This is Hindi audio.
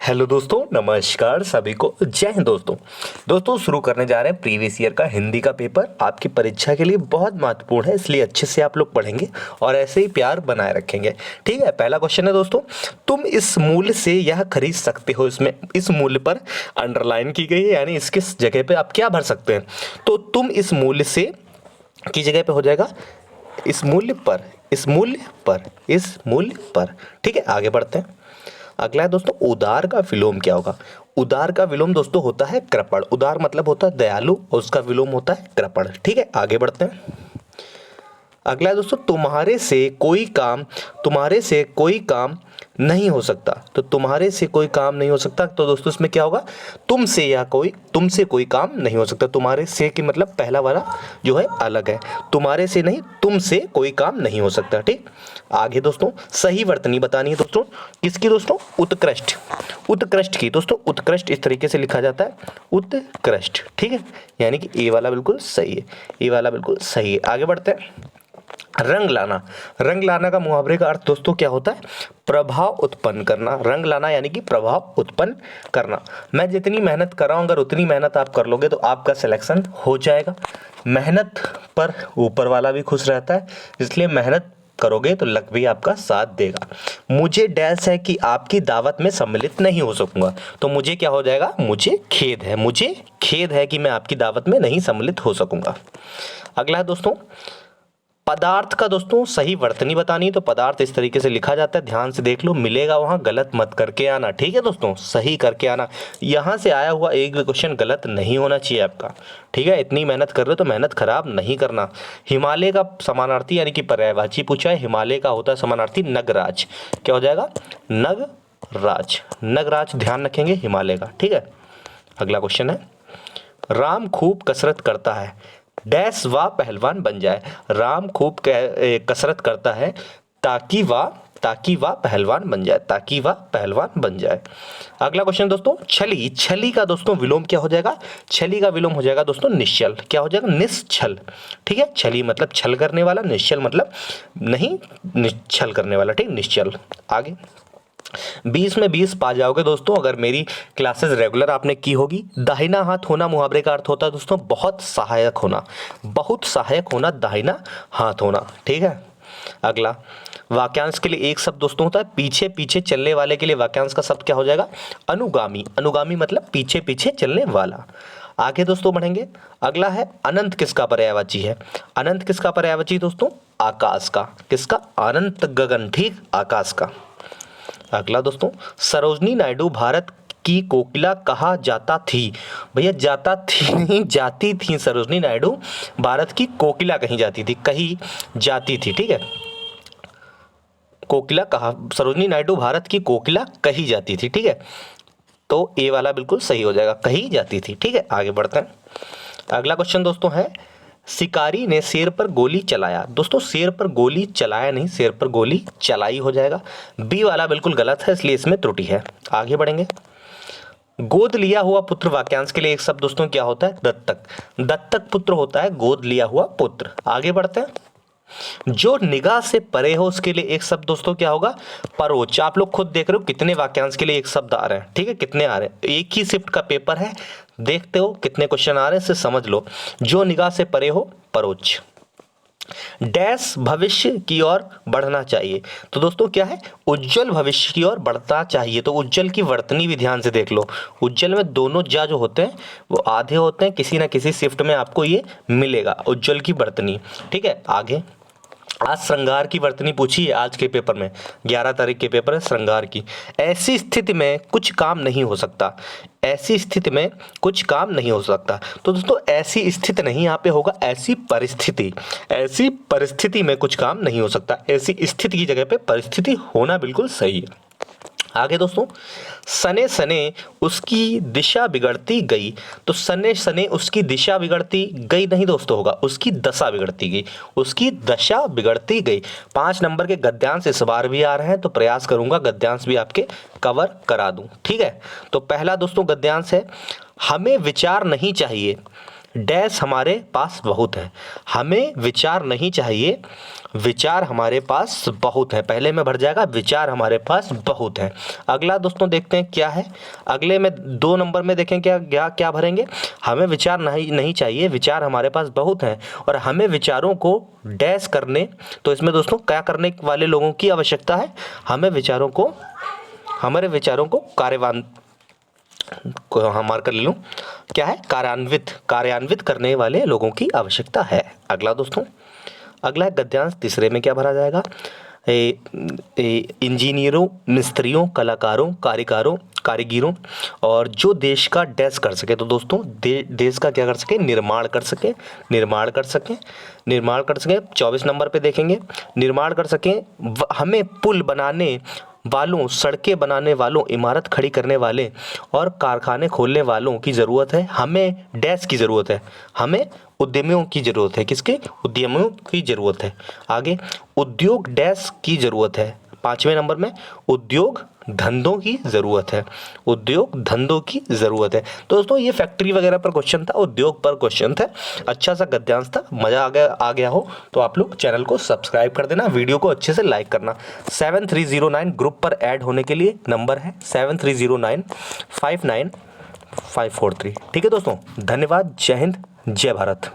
हेलो दोस्तों, नमस्कार सभी को, जय हिंद दोस्तों शुरू करने जा रहे हैं प्रीवियस ईयर का हिंदी का पेपर। आपकी परीक्षा के लिए बहुत महत्वपूर्ण है, इसलिए अच्छे से आप लोग पढ़ेंगे और ऐसे ही प्यार बनाए रखेंगे। ठीक है, पहला क्वेश्चन है दोस्तों, तुम इस मूल्य से यह खरीद सकते हो। इसमें इस मूल्य पर अंडरलाइन की गई है, यानी इसके जगह पे आप क्या भर सकते हैं। तो तुम इस मूल्य से की जगह पे हो जाएगा इस मूल्य पर, इस मूल्य पर, इस मूल्य पर। ठीक है, आगे बढ़ते हैं। अगला है दोस्तों, उदार का विलोम क्या होगा। उदार का विलोम दोस्तों होता है कृपण। उदार मतलब होता है दयालु और उसका विलोम होता है कृपण। ठीक है, आगे बढ़ते हैं। अगला है दोस्तों, तुम्हारे से कोई काम नहीं हो सकता। तो तुम्हारे से कोई काम नहीं हो सकता, तो दोस्तों इसमें क्या होगा, तुमसे कोई काम नहीं हो सकता। तुम्हारे से की मतलब पहला वाला जो है अलग है, तुम्हारे से नहीं, तुमसे कोई काम नहीं हो सकता। ठीक, आगे दोस्तों सही वर्तनी बतानी है दोस्तों। किसकी दोस्तों, उत्कृष्ट। उत्कृष्ट की दोस्तों, उत्कृष्ट इस तरीके से लिखा जाता है, उत्कृष्ट। ठीक है, यानी कि ए वाला बिल्कुल सही है, ए वाला बिल्कुल सही है। आगे बढ़ते हैं। रंग लाना। रंग लाना का मुहावरे का अर्थ दोस्तों क्या होता है, प्रभाव उत्पन्न करना। रंग लाना यानी कि प्रभाव उत्पन्न करना। मैं जितनी मेहनत कर रहा हूं, अगर उतनी मेहनत आप कर लोगे तो आपका सिलेक्शन हो जाएगा। मेहनत पर ऊपर वाला भी खुश रहता है, इसलिए मेहनत करोगे तो लक भी आपका साथ देगा। मुझे डैश है कि आपकी दावत में सम्मिलित नहीं हो सकूंगा। तो मुझे क्या हो जाएगा, मुझे खेद है, मुझे खेद है कि मैं आपकी दावत में नहीं सम्मिलित हो सकूंगा। अगला है दोस्तों, पदार्थ का दोस्तों सही वर्तनी बतानी। तो पदार्थ इस तरीके से लिखा जाता है, ध्यान से देख लो, मिलेगा वहां, गलत मत करके आना। ठीक है दोस्तों, सही करके आना। यहां से आया हुआ एक भी क्वेश्चन गलत नहीं होना चाहिए आपका। ठीक है, इतनी मेहनत कर रहे हो तो मेहनत खराब नहीं करना। हिमालय का समानार्थी यानी कि पर्यायवाची पूछा है। हिमालय का होता है समानार्थी नगराज। क्या हो जाएगा, नगराज। नगराज ध्यान रखेंगे हिमालय का। ठीक है, अगला क्वेश्चन है, राम खूब कसरत करता है, डैश व पहलवान बन जाए। राम खूब कसरत करता है ताकि वह पहलवान बन जाए, ताकि वह पहलवान बन जाए। अगला क्वेश्चन दोस्तों, छली। छली का दोस्तों विलोम क्या हो जाएगा, छली का विलोम हो जाएगा दोस्तों निश्चल। क्या हो जाएगा, निश्चल। ठीक है, छली मतलब छल करने वाला, निश्चल मतलब नहीं निश्चल करने वाला। ठीक, निश्चल। आगे 20 में 20 पा जाओगे दोस्तों अगर मेरी क्लासेस रेगुलर आपने की होगी। दाहिना हाथ होना मुहावरे का अर्थ होता है दोस्तों बहुत सहायक होना, बहुत सहायक होना, दाहिना हाथ होना। ठीक है, अगला वाक्यांश के लिए एक शब्द दोस्तों होता है पीछे पीछे चलने वाले। के लिए वाक्यांश का शब्द क्या हो जाएगा, अनुगामी। अनुगामी मतलब पीछे पीछे चलने वाला। आगे दोस्तों बढ़ेंगे। अगला है, अनंत किसका पर्यायवाची है। अनंत किसका पर्यायवाची दोस्तों, आकाश का। किसका, अनंत गगन। ठीक, आकाश का। अगला दोस्तों, सरोजनी नायडू भारत की कोकिला कहा जाता थी। भैया जाता थी नहीं, जाती थी। सरोजनी नायडू भारत की कोकिला कही जाती थी, कही जाती थी। ठीक है, कोकिला कहा, सरोजनी नायडू भारत की कोकिला कही जाती थी। ठीक है, तो ए वाला बिल्कुल सही हो जाएगा, कही जाती थी। ठीक है, आगे बढ़ते हैं। अगला क्वेश्चन दोस्तों है, शिकारी ने शेर पर गोली चलाया। दोस्तों शेर पर गोली चलाया नहीं, शेर पर गोली चलाई हो जाएगा। बी वाला बिल्कुल गलत है, इसलिए इसमें त्रुटि है। आगे बढ़ेंगे। गोद लिया हुआ पुत्र वाक्यांश के लिए एक शब्द दोस्तों क्या होता है, दत्तक। दत्तक पुत्र होता है गोद लिया हुआ पुत्र। आगे बढ़ते हैं। जो निगाह से परे हो उसके लिए एक शब्द दोस्तों क्या होगा, परोच। आप लोग खुद देख रहे हो कितने वाक्यांश के लिए एक शब्द आ रहे हैं। ठीक है, कितने आ रहे हैं, एक ही शिफ्ट का पेपर है, देखते हो कितने क्वेश्चन आ रहे हैं, इससे समझ लो। जो निगाह से परे हो, परोच। डैश भविष्य की ओर बढ़ना चाहिए। तो दोस्तों क्या है, उज्जवल भविष्य की ओर बढ़ना चाहिए। तो उज्जवल की वर्तनी भी ध्यान से देख लो। उज्जवल में दोनों जा जो होते हैं वो आधे होते हैं, किसी ना किसी शिफ्ट में आपको ये मिलेगा, उज्जवल की वर्तनी। ठीक है, आगे। आज श्रृंगार की वर्तनी पूछी है आज के पेपर में, 11 तारीख के पेपर है श्रृंगार की। ऐसी स्थिति में कुछ काम नहीं हो सकता। ऐसी स्थिति में कुछ काम नहीं हो सकता। तो दोस्तों ऐसी स्थिति नहीं यहाँ पे होगा, ऐसी परिस्थिति। ऐसी परिस्थिति में कुछ काम नहीं हो सकता, ऐसी स्थिति की जगह पे परिस्थिति होना बिल्कुल सही है। आगे दोस्तों, सने सने उसकी दिशा बिगड़ती गई। तो सने सने उसकी दिशा बिगड़ती गई नहीं दोस्तों होगा, उसकी दशा बिगड़ती गई, उसकी दशा बिगड़ती गई। 5 नंबर के गद्यांश इस बार भी आ रहे हैं, तो प्रयास करूंगा गद्यांश भी आपके कवर करा दूं। ठीक है, तो पहला दोस्तों गद्यांश है, हमें विचार नहीं चाहिए, डैश हमारे पास बहुत है। हमें विचार नहीं चाहिए, विचार हमारे पास बहुत है। पहले में भर जाएगा विचार हमारे पास बहुत है। अगला दोस्तों देखते हैं क्या है। अगले में 2 नंबर में देखें क्या क्या क्या भरेंगे। हमें विचार नहीं चाहिए, विचार हमारे पास बहुत हैं और हमें विचारों को डैश करने, तो इसमें दोस्तों क्या करने वाले लोगों की आवश्यकता है। हमारे विचारों को कार्यान्वित को हम मार्क कर ले लूँ, क्या है, कार्यान्वित करने वाले लोगों की आवश्यकता है। अगला दोस्तों, अगला है गद्यांश। तीसरे में क्या भरा जाएगा। इंजीनियरों, मिस्त्रियों, कलाकारों, कारीगरों और जो देश का डैश कर सके। तो दोस्तों देश का क्या कर सके, निर्माण कर सके। 24 नंबर पे देखेंगे, निर्माण कर सके। हमें पुल बनाने वालों, सड़कें बनाने वालों, इमारत खड़ी करने वाले और कारखाने खोलने वालों की ज़रूरत है। हमें डैश की ज़रूरत है, हमें उद्यमियों की ज़रूरत है। किसके, उद्यमियों की ज़रूरत है। आगे उद्योग डैश की ज़रूरत है। 5वें नंबर में उद्योग धंधों की ज़रूरत है। उद्योग धंधों की ज़रूरत है। तो दोस्तों ये फैक्ट्री वगैरह पर क्वेश्चन था, उद्योग पर क्वेश्चन था। अच्छा सा गद्यांश था। मज़ा आ गया हो तो आप लोग चैनल को सब्सक्राइब कर देना, वीडियो को अच्छे से लाइक करना। 7309 ग्रुप पर ऐड होने के लिए नंबर है 7309595543। ठीक है दोस्तों, धन्यवाद। जय हिंद, जय भारत।